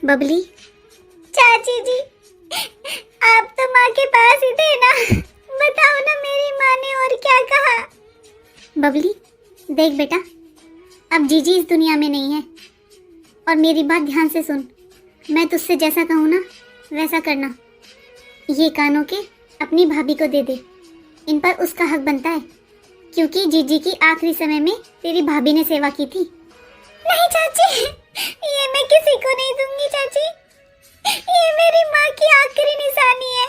बबली, चाची जी, आप तो माँ के पास ही थे ना। बताओ ना मेरी माँ ने और क्या कहा। बबली देख बेटा, अब जीजी इस दुनिया में नहीं है और मेरी बात ध्यान से सुन। मैं तुझसे जैसा कहूँ ना वैसा करना। ये कानों के अपनी भाभी को दे दे, इन पर उसका हक बनता है, क्योंकि जीजी की आखिरी समय में तेरी भाभी ने सेवा की थी। नहीं चाची, ये मैं किसी को नहीं दूंगी चाची। ये मेरी माँ की आखिरी निशानी है।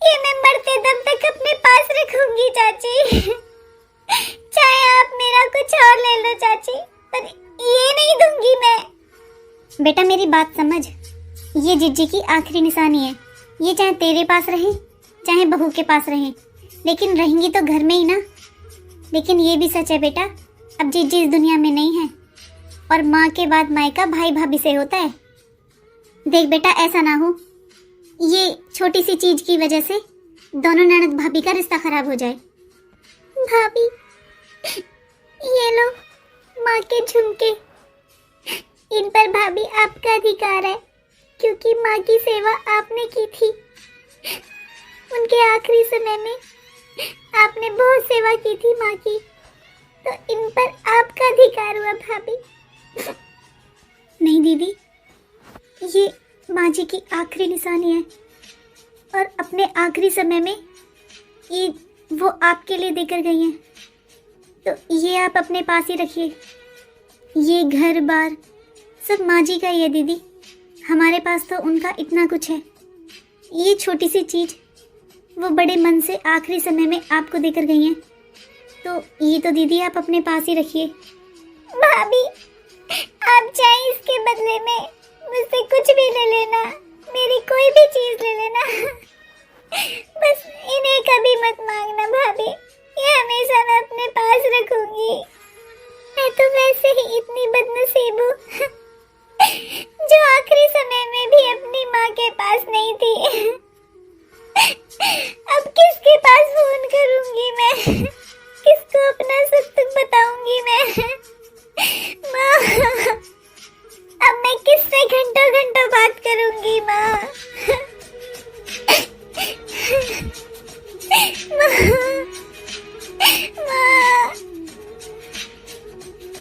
ये मैं मरते दम तक अपने पास रखूंगी चाची। चाहे आप मेरा कुछ और ले लो चाची, पर ये नहीं दूंगी मैं। बेटा मेरी बात समझ, ये जीजी की आखिरी निशानी है। ये चाहे तेरे पास रहे चाहे बहू के पास रहे, लेकिन रहेंगी तो घर में ही ना। लेकिन ये भी सच है बेटा, अब जीजी इस दुनिया में नहीं है और माँ के बाद मायका भाई भाभी से होता है। देख बेटा, ऐसा ना हो ये छोटी सी चीज की वजह से दोनों ननद भाभी का रिश्ता खराब हो जाए। भाभी, ये लो माँ के झुमके। इन पर भाभी आपका अधिकार है, क्योंकि माँ की सेवा आपने की थी। उनके आखिरी समय में आपने बहुत सेवा की थी माँ की, तो इन पर आपका अधिकार हुआ भाभी। नहीं दीदी, ये माँ जी की आखिरी निशानी है और अपने आखिरी समय में ये वो आपके लिए देकर गई हैं, तो ये आप अपने पास ही रखिए। ये घर बार सब माँ जी का ही है दीदी, हमारे पास तो उनका इतना कुछ है। ये छोटी सी चीज़ वो बड़े मन से आखिरी समय में आपको देकर गई हैं, तो ये तो दीदी आप अपने पास ही रखिए। भाभी, आप चाहे इसके बदले में मुझसे कुछ भी ले लेना, मेरी कोई भी चीज ले लेना। बस इन्हें कभी मत मांगना भाभी, ये हमेशा मैं अपने पास रखूंगी। मैं तो वैसे ही इतनी बदनसीब हूँ जो आखिरी समय में भी अपनी माँ के पास नहीं थी। अब किसके पास फोन करूंगी मैं, किसको अपना सुख दुख बताऊंगी मैं।